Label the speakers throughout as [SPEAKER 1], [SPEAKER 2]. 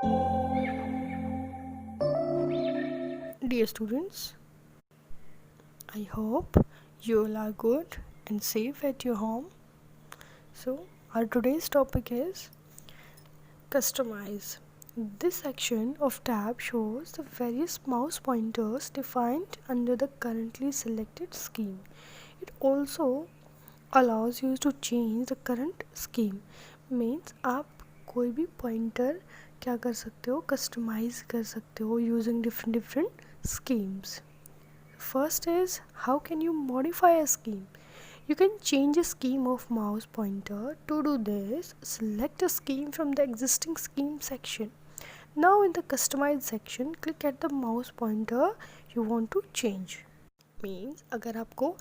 [SPEAKER 1] Dear students, I hope you all are good and safe at your home. So, our today's topic is customize. This section of tab shows the various mouse pointers defined under the currently selected scheme. It also allows you to change the current scheme. Means आप कोई भी pointer क्या कर सकते हो, customise कर सकते हो using different schemes. First is, how can you modify a scheme? You can change a scheme of mouse pointer. To do this, select a scheme from the existing scheme section. Now in the customize section, click at the mouse pointer you want to change. Means अगर आपको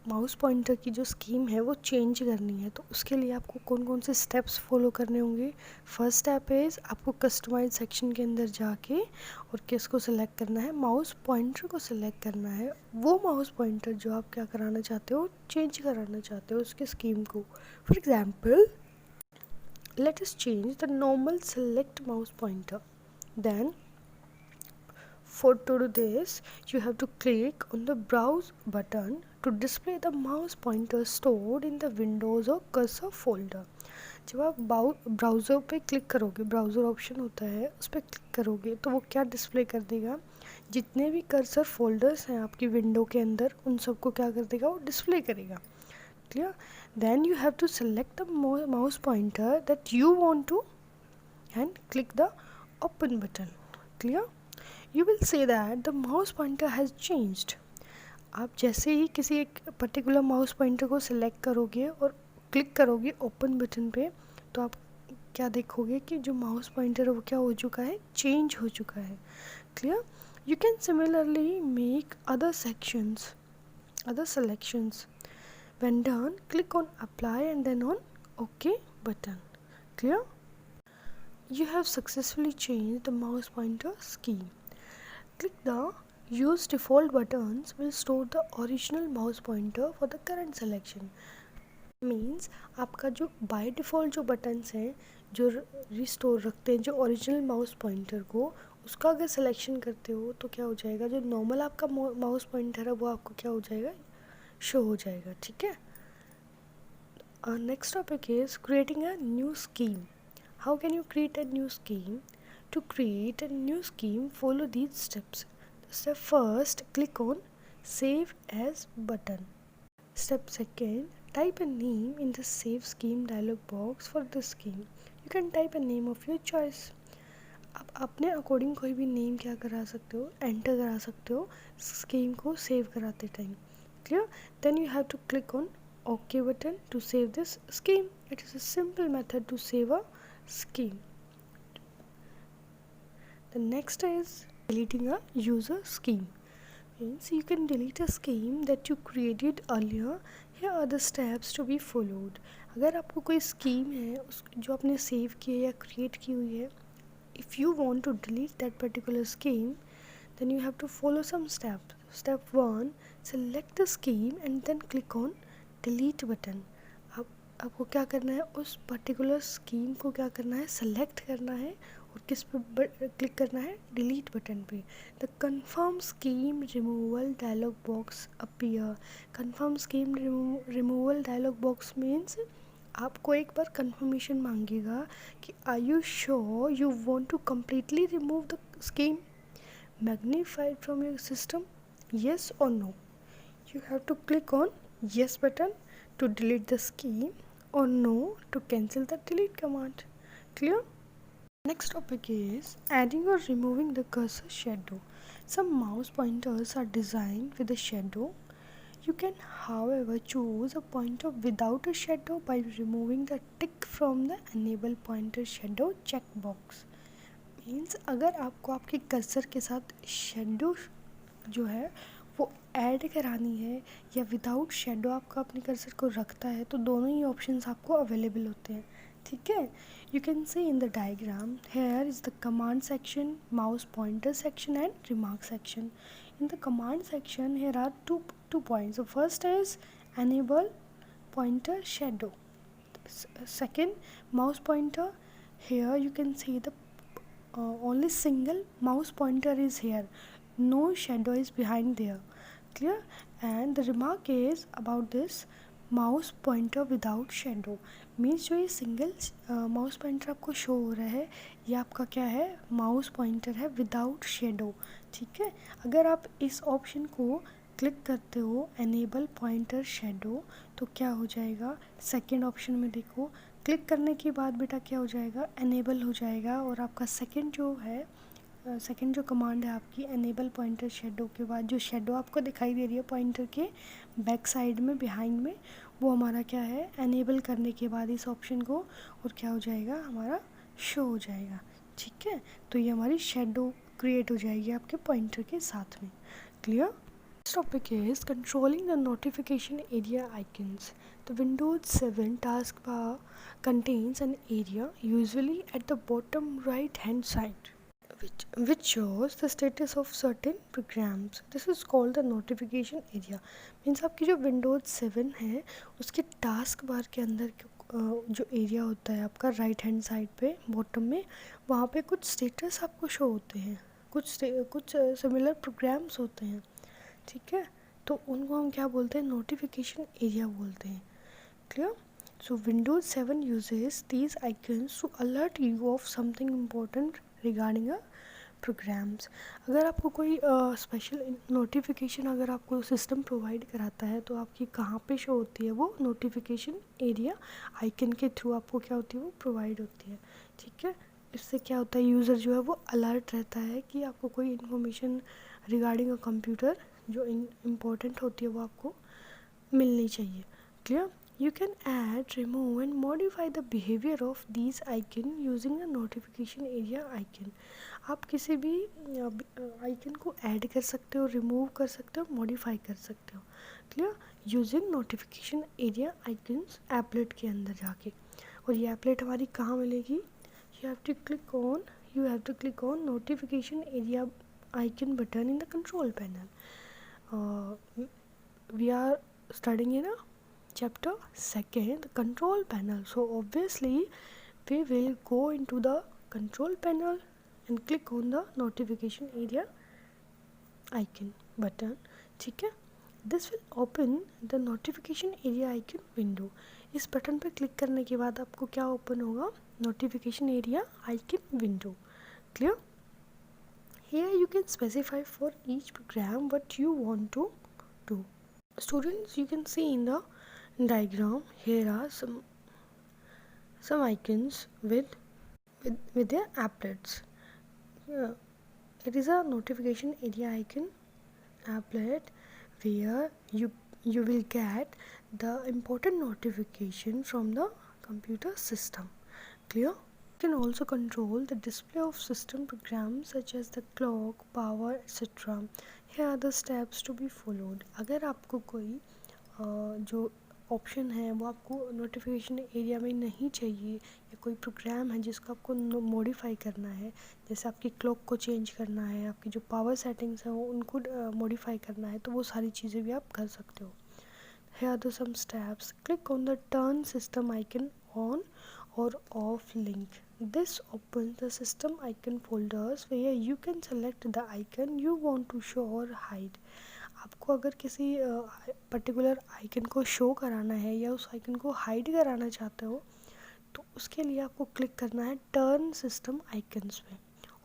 [SPEAKER 1] mouse pointer की जो scheme है वो change करनी है तो उसके लिए आपको कौन कौन से स्टेप्स फॉलो करने होंगे. फर्स्ट स्टेप इज़ आपको कस्टमाइज सेक्शन के अंदर जाके और किसको सेलेक्ट करना है, माउस पॉइंटर को सेलेक्ट करना है. वो माउस पॉइंटर जो आप क्या कराना चाहते हो, चेंज कराना चाहते हो उसके स्कीम को. For example, let us change the normal select mouse pointer. Then for to do this, you have to click on the browse button to display the mouse pointer stored in the Windows or cursor folder. जब आप browser पे click करोगे, browser option होता है उस पर click करोगे तो वो क्या डिस्प्ले कर देगा, जितने भी कर्सर फोल्डर्स हैं आपकी विंडो के अंदर उन सबको क्या कर देगा, वो डिस्प्ले करेगा. Clear. Then you have to select the mouse pointer that you want to and click the open button. Clear. You will say that the mouse pointer has changed. आप जैसे ही किसी एक पर्टिकुलर माउस पॉइंटर को select करोगे और click करोगे open button पे तो आप क्या देखोगे कि जो माउस पॉइंटर है वो क्या हो चुका है, चेंज हो चुका है. Clear. You can similarly make other sections, other selections. When done, click on apply and then on OK button. Clear? You have successfully changed the mouse pointer scheme. Click the use default buttons will store the original mouse pointer for the current selection. Means आपका जो by default जो buttons हैं जो restore रखते हैं जो original mouse pointer को, उसका अगर सिलेक्शन करते हो तो क्या हो जाएगा, जो नॉर्मल आपका माउस पॉइंटर है वो आपको क्या हो जाएगा, शो हो जाएगा. ठीक है. Next topic is creating a new scheme. How can you create a new scheme? To create a new scheme, follow these steps. Step first, click on Save As button. Step second, type a name in the Save Scheme dialog box for the scheme. You can type a name of your choice. आप अपने according कोई भी name क्या करा सकते हो, enter करा सकते हो स्कीम को सेव कराते time. Clear. Then you have to click on okay button to save this scheme. It is a simple method to save a scheme. The next is deleting a user scheme. Means you can delete a scheme that you created earlier. Here are the steps to be followed. अगर आपको कोई scheme है उस जो आपने save की है या क्रिएट की हुई है, if you want to delete that particular scheme, then you have to follow some steps. Step 1, select the scheme and then click on delete button. आपको क्या करना है, उस पर्टिकुलर स्कीम को क्या करना है, सेलेक्ट करना है और किस पे क्लिक करना है, डिलीट बटन पे. The confirm scheme removal dialog box appear. Confirm scheme removal dialog box means आपको एक बार कंफर्मेशन मांगेगा कि are you sure you want to completely remove the scheme magnified from your system, yes और no. You have to click on yes button to delete the scheme or no to cancel the delete command. Clear? Next topic is adding or removing the cursor shadow. Some mouse pointers are designed with a shadow. You can however choose a pointer without a shadow by removing the tick from the enable pointer shadow checkbox. Means अगर आपको आपके cursor के साथ shadow जो है वो add करानी है या विदाउट शेडो आपका अपने कर्सर को रखता है तो दोनों ही ऑप्शंस आपको अवेलेबल होते हैं. ठीक है. You can see in the diagram here is the command section, mouse pointer section and remark section. In the command section here are two points. The first is enable pointer shadow. Second, mouse pointer. Here you can see the only single mouse pointer is here, no shadow is behind there. Clear? And the remark is about this mouse pointer without shadow means जो ये single mouse pointer आपको show हो रहा है ये आपका क्या है, माउस पॉइंटर है विदाउट शेडो. ठीक है, अगर आप इस ऑप्शन को क्लिक करते हो एनेबल पॉइंटर शेडो तो क्या हो जाएगा, सेकंड ऑप्शन में देखो, क्लिक करने के बाद बेटा क्या हो जाएगा, एनेबल हो जाएगा. और आपका सेकंड जो है, सेकंड जो कमांड है आपकी एनेबल पॉइंटर शेडो के बाद जो शेडो आपको दिखाई दे रही है पॉइंटर के बैक साइड में बिहाइंड में, वो हमारा क्या है, एनेबल करने के बाद इस ऑप्शन को और क्या हो जाएगा, हमारा शो हो जाएगा. ठीक है, तो ये हमारी शेडो क्रिएट हो जाएगी आपके पॉइंटर के साथ में. Clear? Next topic is controlling the notification area icons. The Windows 7 taskbar contains an area usually at the bottom right hand side which shows the status of certain programs. This is called the notification area. Means आपकी जो Windows 7 है उसके task bar के अंदर जो area होता है आपका राइट हैंड साइड पे बॉटम में, वहाँ पे कुछ स्टेटस आपको शो होते हैं, कुछ सिमिलर प्रोग्राम्स होते हैं. ठीक है, तो उनको हम क्या बोलते हैं, नोटिफिकेशन एरिया बोलते हैं. Clear? So Windows 7 uses these icons to alert you of something important regarding a programs. अगर आपको कोई स्पेशल नोटिफिकेशन अगर आपको सिस्टम प्रोवाइड कराता है तो आपकी कहाँ पे शो होती है, वो नोटिफिकेशन एरिया आइकन के थ्रू आपको क्या होती है, वो प्रोवाइड होती है. ठीक है, इससे क्या होता है, यूज़र जो है वो अलर्ट रहता है कि आपको कोई इन्फॉर्मेशन रिगार्डिंग अ कंप्यूटर जो इम्पोर्टेंट होती है वो आपको मिलनी चाहिए. Clear? You can add, remove and modify the behavior of these icon using the notification area icon. आप किसी भी आइकन को ऐड कर सकते हो, रिमूव कर सकते हो, मॉडिफाई कर सकते हो. Clear? Using notification area icons applet के अंदर जाके. और ये एपलेट हमारी कहाँ मिलेगी, you have to click on notification area icon button in the control panel. We are starting in chapter 2nd, the control panel. So obviously we will go into the control panel and click on the notification area icon button. ठीक है, this will open the notification area icon window. इस button पे click करने के बाद आपको क्या open होगा, notification area icon window. Clear? Here you can specify for each program what you want to do. Students, you can see in the diagram here are some icons with their applets. It is a notification area icon applet where you will get the important notification from the computer system. Clear? You can also control the display of system programs such as the clock, power, etc. Here are the steps to be followed. अगर आपको कोई जो option है वो आपको notification area में नहीं चाहिए या कोई प्रोग्राम है जिसको आपको मॉडिफाई करना है, जैसे आपकी क्लॉक को चेंज करना है, आपकी जो पावर सेटिंग्स हैं वो उनको मॉडिफाई करना है, तो वो सारी चीज़ें भी आप कर सकते हो. Here are the some steps. Click on the turn system icon on or off link. This opens the system icon folders where you can select the icon you want to show or hide. आपको अगर किसी particular icon को show कराना है या उस icon को hide कराना चाहते हो तो उसके लिए आपको क्लिक करना है टर्न सिस्टम आइकन्स पे,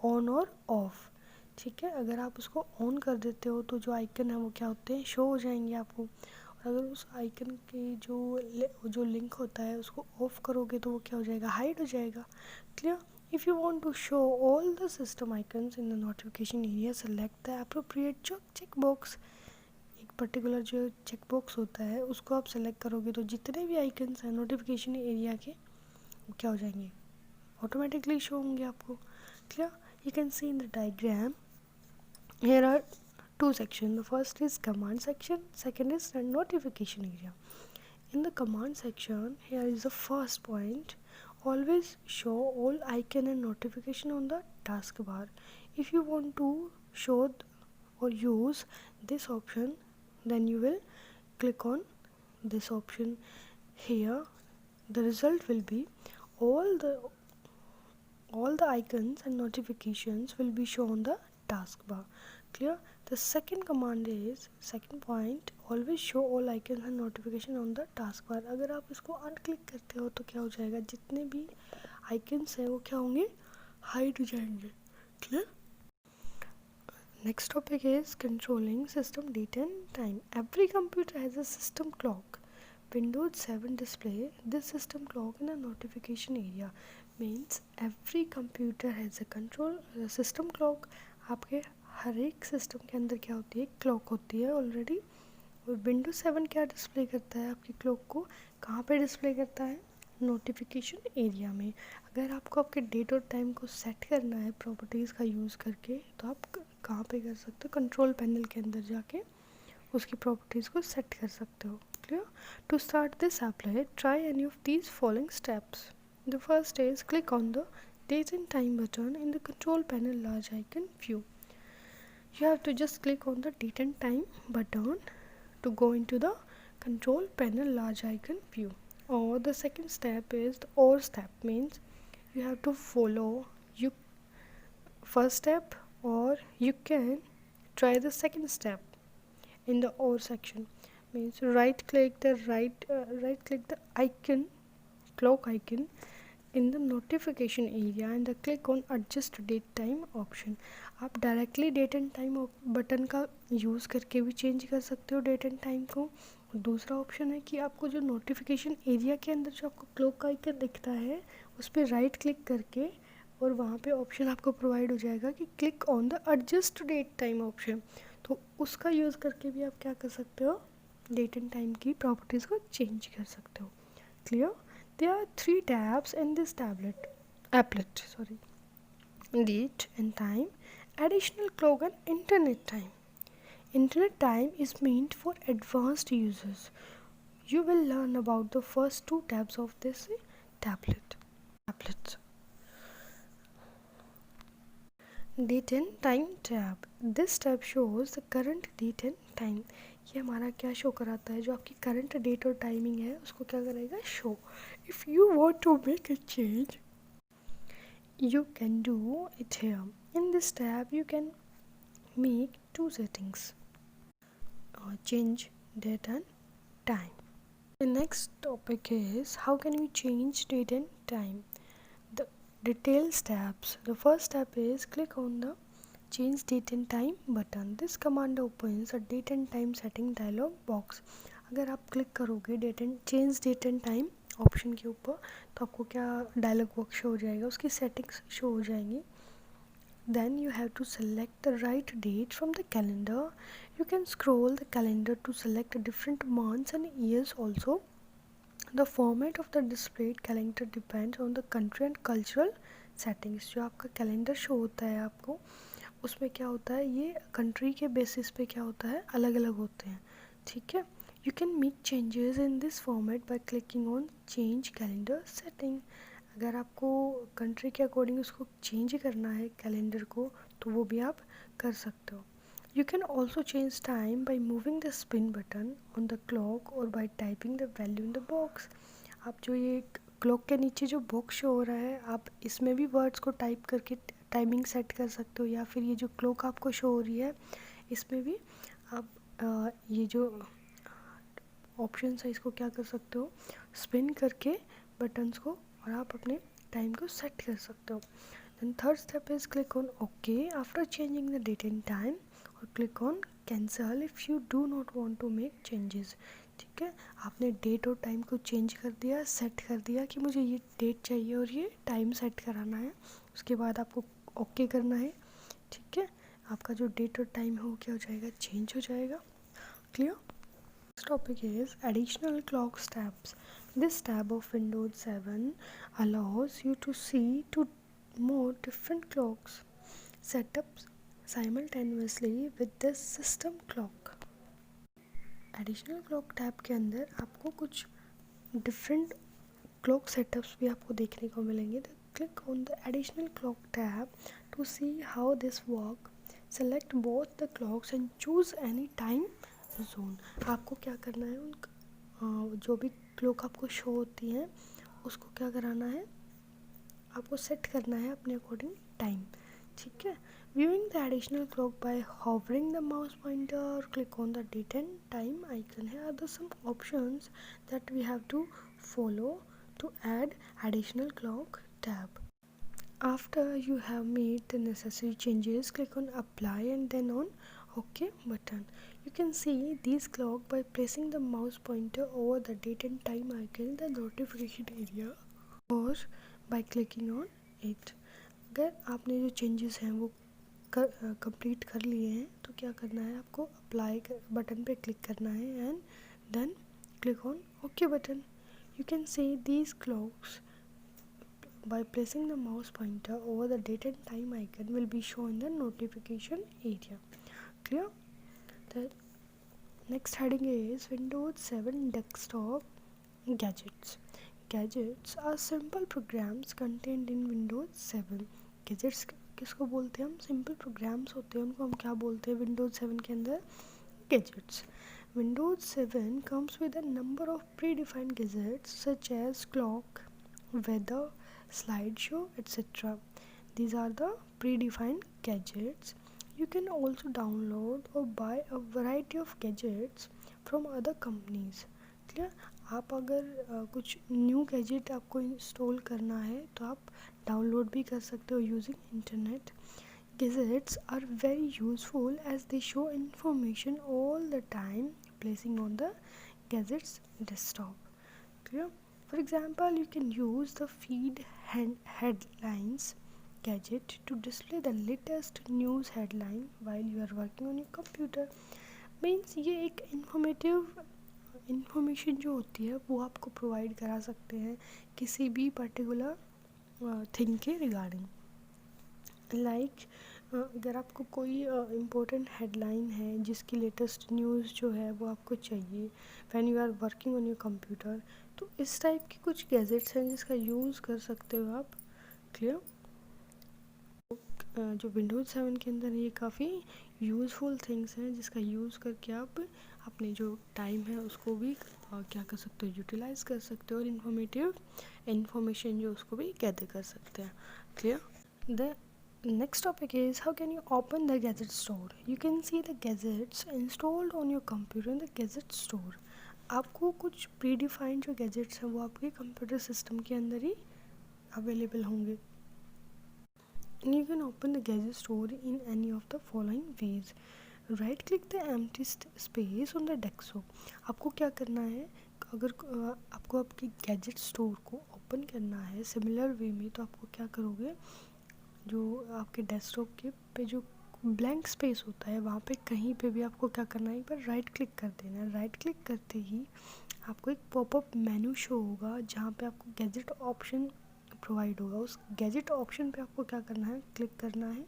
[SPEAKER 1] ऑन और ऑफ. ठीक है, अगर आप उसको ऑन कर देते हो तो जो आइकन है वो क्या होते हैं, शो हो जाएंगे आपको. और अगर उस आइकन की जो लिंक होता है उसको ऑफ करोगे तो वो क्या हो जाएगा, हाइड हो जाएगा. Clear? If you want to show all the system icons in the notification area, select the appropriate check box. Particular जो चेक बॉक्स होता है उसको आप सेलेक्ट करोगे तो जितने भी आइकन्स हैं नोटिफिकेशन एरिया के वो क्या हो जाएंगे, ऑटोमेटिकली शो होंगे आपको. Clear? You can see in the diagram here are two sections. The first is command section, second is the notification area. In the command section, here is the first point, always show all icon and notification on the taskbar. If you want to show or use this option, then you will click on this option. Here the result will be all the all the icons and notifications will be shown on the taskbar. Clear? The second command is, second point, always show all icons and notification on the taskbar. अगर आप इसको onclick करते हो तो क्या हो जाएगा, जितने भी icons हैं वो क्या होंगे, हाइड हो जाएंगे. Clear? Next topic is controlling system date and time. Every computer has a system clock. Windows 7 display this system clock in a notification area. Means every computer has a control system clock. आपके हर एक system के अंदर क्या होती है, clock होती है already. और विंडोज 7 क्या डिस्प्ले करता है, आपकी क्लॉक को कहाँ पे डिस्प्ले करता है, नोटिफिकेशन एरिया में. अगर आपको आपके डेट और टाइम को सेट करना है प्रॉपर्टीज़ का यूज़ करके, तो आप कहाँ पे कर सकते हो, कंट्रोल पैनल के अंदर जाके उसकी प्रॉपर्टीज़ को सेट कर सकते हो. Clear? To start this applet, try any of these following steps. The first is click on the date and time button in the control panel large icon view. You have to just click on the date and time button to go into the control panel large icon view. Or the second step is the OR step, means you have to follow you first step, or you can try the second step in the OR section. Means right click the icon, clock icon in the notification area and the click on adjust date time option. आप directly date and time button का use करके भी change कर सकते हो date and time को. और दूसरा ऑप्शन है कि आपको जो नोटिफिकेशन एरिया के अंदर जो आपको क्लॉक का आइकन दिखता है उस पर राइट क्लिक करके, और वहाँ पे ऑप्शन आपको प्रोवाइड हो जाएगा कि click on the adjust date time option. तो उसका यूज़ करके भी आप क्या कर सकते हो, डेट एंड टाइम की प्रॉपर्टीज़ को चेंज कर सकते हो. Clear? There are 3 tabs in this applet. Date and time, additional clock and internet time. Internet time is meant for advanced users. You will learn about the first 2 tabs of this tablet. Date and time tab. This tab shows the current date and time. ये हमारा क्या show कराता है, जो आपकी current date और timing है उसको क्या करेगा, show. If you want to make a change you can do it here. In this tab you can make 2 settings, change date and time. The next topic is how can we change date and time. The details tabs. The first tab is click on the change date and time button. This command opens a date and time setting dialog box. अगर आप click करोगे change date and time option के ऊपर, तो आपको क्या dialogue box show हो जाएगा, उसकी सेटिंग्स शो हो जाएंगी. Then you have to select the right date from the calendar. You can scroll the calendar to select different months and years also. The format of the displayed calendar depends on the country and cultural settings. जो आपका calendar show होता है आपको, उसमें क्या होता है, ये कंट्री के बेसिस पे क्या होता है, अलग अलग होते हैं. ठीक है. You can make changes in this format by clicking on change calendar setting. अगर आपको कंट्री के अकॉर्डिंग उसको चेंज करना है कैलेंडर को, तो वो भी आप कर सकते हो. You can also change time by moving the spin button on the clock or by typing the value in the box. आप जो ये क्लॉक के नीचे जो बॉक्स शो हो रहा है, आप इसमें भी वर्ड्स को टाइप करके टाइमिंग सेट कर सकते हो, या फिर ये जो क्लॉक आपको शो हो रही है इसमें भी आप ये जो ऑप्शन है इसको क्या कर सकते हो, स्पिन करके बटन्स को, और आप अपने टाइम को सेट कर सकते हो. Then third step is click on okay after changing the date and time, और click on cancel if you do not want to make changes. ठीक है. आपने डेट और टाइम को चेंज कर दिया, सेट कर दिया कि मुझे ये डेट चाहिए और ये टाइम सेट कराना है. उसके बाद आपको ओके करना है. ठीक है. आपका जो डेट और टाइम है वो क्या हो जाएगा, चेंज हो जाएगा. Clear? Next topic is additional clock tabs. This tab of Windows 7 allows you to see 2 more different clocks set up simultaneously with this system clock. Additional clock tab के अंदर आपको कुछ different clock setups भी आपको देखने को मिलेंगे. Click on the additional clock tab to see how this work. Select both the clocks and choose any time zone. आपको क्या करना है, उन जो भी क्लॉक आपको शो होती हैं उसको क्या कराना है, आपको सेट करना है अपने अकॉर्डिंग टाइम, ठीक है। Viewing the additional clock by hovering the mouse pointer or click on the date and time icon. Here are the some options that we have to follow to add additional clock tab. After you have made the necessary changes, click on apply and then on OK button. You can see these clock by placing the mouse pointer over the date and time icon in the notification area or by clicking on it. अगर आपने जो changes हैं वो complete कर लिए हैं तो क्या करना है, आपको अप्लाई बटन पे क्लिक करना है and then click on okay button. You can see these clocks by placing the mouse pointer over the date and time icon will be shown in the notification area. Clear? The next heading is Windows 7 desktop gadgets. Gadgets are simple programs contained in Windows 7. Gadgets किसको बोलते हैं हम, simple programmes होते हैं उनको हम क्या बोलते हैं विंडोज 7 के अंदर, gadgets. Windows 7 comes with a number of predefined gadgets such as clock, weather, slideshow, etc. These are the predefined gadgets. You can also download or buy a variety of gadgets from other companies. Clear? आप अगर कुछ new gadget आपको install करना है तो आप download भी कर सकते हो using internet. Gadgets are very useful as they show information all the time placing on the gadget's desktop. Clear? For example, you can use the feed headlines gadget to display the latest news headline while you are working on your computer. Means ये एक information जो होती है वो आपको provide करा सकते हैं किसी भी पर्टिकुलर थिंग के रिगार्डिंग. लाइक अगर आपको कोई इम्पोर्टेंट हेडलाइन है जिसकी लेटेस्ट न्यूज़ जो है वो आपको चाहिए when you are working on your computer, तो इस टाइप के कुछ गैजेट्स हैं जिसका यूज़ कर सकते हो आप. क्लियर? जो विंडोज 7 के अंदर ये काफ़ी यूज़फुल थिंग्स हैं जिसका यूज़ करके आप अपने जो टाइम है उसको भी क्या कर सकते हो, यूटिलाइज़ कर सकते हो और इन्फॉर्मेशन जो उसको भी गैदर कर सकते हैं. Clear? The next topic is how can you open the gadget store. You can see the gadgets installed on your computer in the gadget store. आपको कुछ प्रीडिफाइंड जो गैजेट्स हैं वो आपके कंप्यूटर सिस्टम के अंदर ही अवेलेबल होंगे. You can open the gadget store in any of the following ways. Right click the empty space on the desktop. आपको क्या करना है, अगर आपको आपके गैजेट स्टोर को ओपन करना है सिमिलर वे में तो आपको क्या करोगे, जो आपके डेस्कटॉप के पे जो ब्लैंक स्पेस होता है वहाँ पे कहीं पे भी आपको क्या करना है, एक बार राइट क्लिक कर देना है. राइट क्लिक करते ही आपको एक पॉपअप मेन्यू शो होगा जहाँ पे आपको गैजेट ऑप्शन प्रोवाइड होगा. उस गैजेट ऑप्शन पे आपको क्या करना है, क्लिक करना है.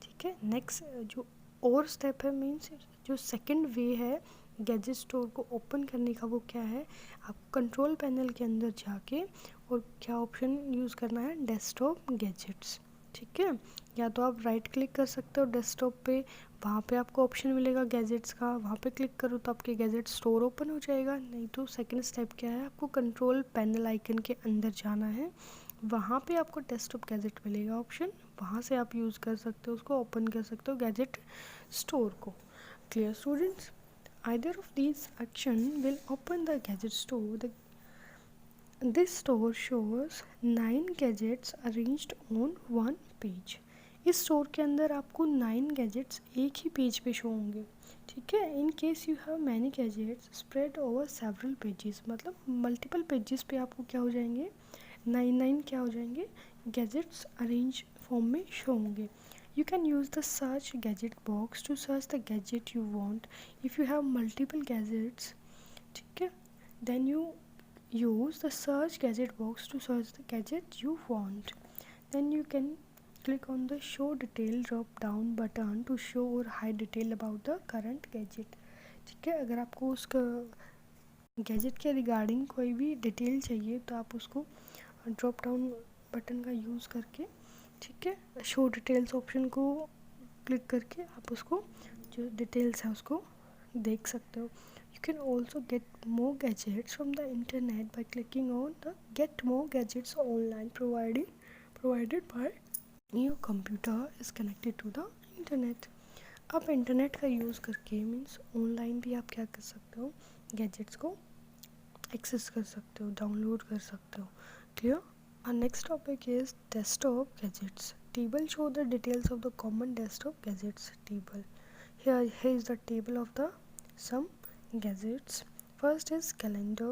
[SPEAKER 1] ठीक है. नेक्स्ट जो और स्टेप है मीन्स जो सेकंड वे है गैजेट स्टोर को ओपन करने का वो क्या है, आपको कंट्रोल पैनल के अंदर जाके और क्या ऑप्शन यूज़ करना है, डेस्कटॉप गैजेट्स. ठीक है. या तो आप राइट क्लिक कर सकते हो डेस्कटॉप पे, वहाँ पे आपको ऑप्शन मिलेगा गैजेट्स का, वहाँ पे क्लिक करो तो आपके गैजेट स्टोर ओपन हो जाएगा. नहीं तो सेकंड स्टेप क्या है, आपको कंट्रोल पैनल आइकन के अंदर जाना है, वहाँ पे आपको डेस्कटॉप गैजेट मिलेगा ऑप्शन, वहाँ से आप यूज़ कर सकते हो, उसको ओपन कर सकते हो गैजेट स्टोर को. Clear students? Either of these action will open the gadget store. This store shows 9 gadgets arranged on one page. इस स्टोर के अंदर आपको 9 गैजेट्स एक ही पेज पे शो होंगे. ठीक है. In case you have many gadgets spread over several pages, मतलब मल्टीपल पेजेस पे आपको क्या हो जाएंगे, 9 क्या हो जाएंगे, गैजेट्स अरेंज फॉर्म में शो होंगे. You can use the search gadget box to search the gadget you want. If you have multiple gadgets, ठीक है, then you use the search gadget box to search the gadget you want. Then you can click on the show detail drop down button to show or hide detail about the current gadget. ठीक है. अगर आपको उसका gadget के regarding कोई भी detail चाहिए तो आप उसको ड्रॉप डाउन बटन का यूज़ करके, ठीक है, शो डिटेल्स ऑप्शन को क्लिक करके आप उसको जो डिटेल्स है उसको देख सकते हो. You can also get more gadgets from the internet by clicking on the get more gadgets online provided provided by your computer is connected to the internet. आप इंटरनेट का यूज़ करके मीन्स ऑनलाइन भी आप क्या कर सकते हो, gadgets को एक्सेस कर सकते हो, डाउनलोड कर सकते हो. Clear? Our next topic is desktop gadgets. Table show the details of the common desktop gadgets table. Here is the table of the some gadgets. First is calendar.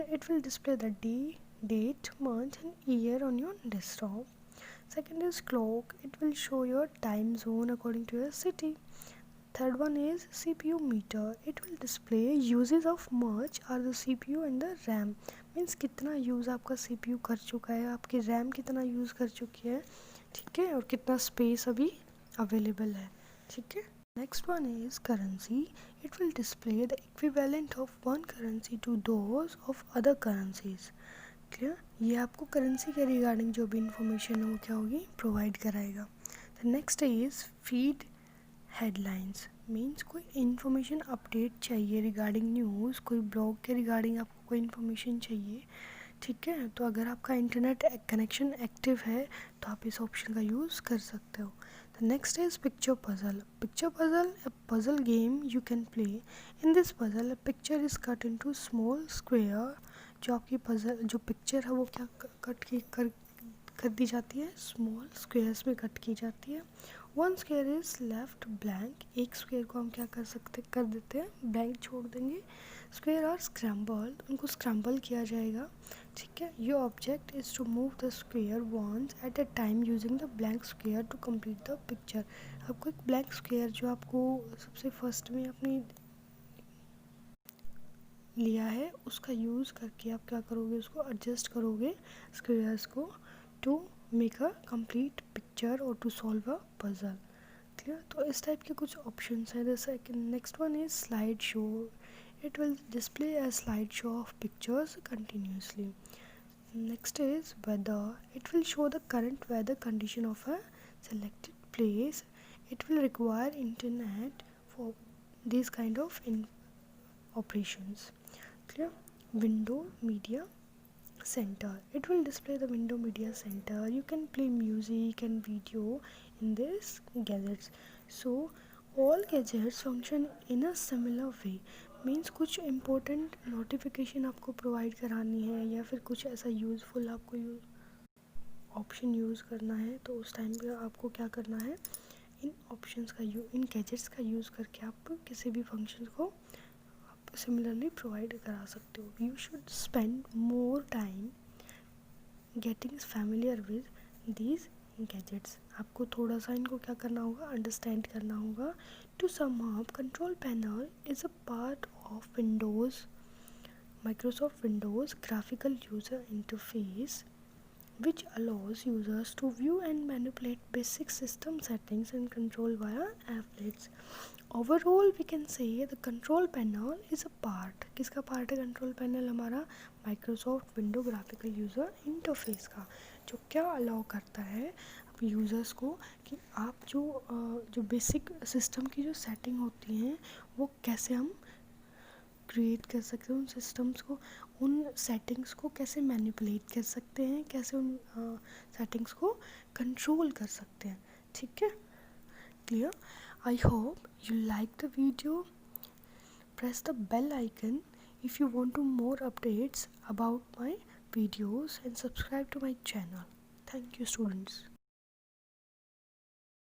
[SPEAKER 1] It will display the day, date, month and year on your desktop. Second is clock. It will show your time zone according to your city. Third one is CPU meter. It will display uses of much are the CPU and the RAM. Means कितना use आपका CPU कर चुका है, आपकी RAM कितना use कर चुकी है, ठीक है, और कितना स्पेस अभी अवेलेबल है, ठीक है. Next one is currency. It will display the equivalent of one currency to those of other currencies. Clear? ये आपको करेंसी के रिगार्डिंग जो भी इंफॉर्मेशन हो क्या होगी, प्रोवाइड कराएगा. The next is feed headlines. Means कोई इन्फॉर्मेशन अपडेट चाहिए रिगार्डिंग न्यूज़, कोई ब्लॉग के रिगार्डिंग आपको कोई इन्फॉर्मेशन चाहिए, ठीक है, तो अगर आपका इंटरनेट कनेक्शन एक्टिव है तो आप इस ऑप्शन का यूज़ कर सकते हो. The next is picture puzzle. Picture puzzle a puzzle game you can play. In this puzzle a picture is cut into small square. जो आपकी पजल जो पिक्चर है वो क्या कट की कर दी जाती है, स्मॉल स्क्वेयर्स में कट की जाती है. One square is left blank. एक स्क्वेयर को हम क्या कर देते हैं, ब्लैंक छोड़ देंगे. Square are scrambled. उनको स्क्रैम्बल किया जाएगा, ठीक है. Your object is to move the square once at a time using the blank square to complete the picture. आपको एक ब्लैंक स्क्वेयर जो आपको सबसे फर्स्ट में अपनी लिया है उसका यूज़ करके आप क्या करोगे, उसको एडजस्ट करोगे स्क्वेयर्स को to make a complete picture और to solve a puzzle. Clear? तो इस टाइप के कुछ ऑप्शंस हैं. जैसे next one is slide show. It will display a slide show of pictures continuously. Next is weather. It will show the current weather condition of a selected place. It will require internet for these kind of operations. Clear? Window media center. It will display the window media center. You can play music and video in this gadgets. So all gadgets function in a similar way. Means कुछ important notification आपको provide करानी है या फिर कुछ ऐसा useful आपको option use करना है तो उस टाइम पे आपको क्या करना है, इन ऑप्शंस का इन गैजेट्स का यूज़ करके आप किसी भी फंक्शन को सिमिलरली प्रोवाइड करा सकते हो. You should spend more time getting familiar with these gadgets. आपको थोड़ा सा इनको क्या करना होगा, अंडरस्टैंड करना होगा. To sum up, control panel is a part of Windows, Microsoft Windows graphical user interface which allows users to view and manipulate basic system settings and control via applets. Overall we can say the control panel is a part. किसका part है control panel? हमारा Microsoft window graphical user interface का, जो क्या allow करता है अब users को कि आप जो बेसिक सिस्टम की जो सेटिंग होती हैं वो कैसे हम क्रिएट कर सकते हैं, उन सिस्टम्स को, उन सेटिंग्स को कैसे मैनिपुलेट कर सकते हैं, कैसे उन सेटिंग्स को कंट्रोल कर सकते हैं, ठीक है. Clear? I hope you like the video. Press the bell icon if you want to more updates about my videos and subscribe to my channel. Thank you students.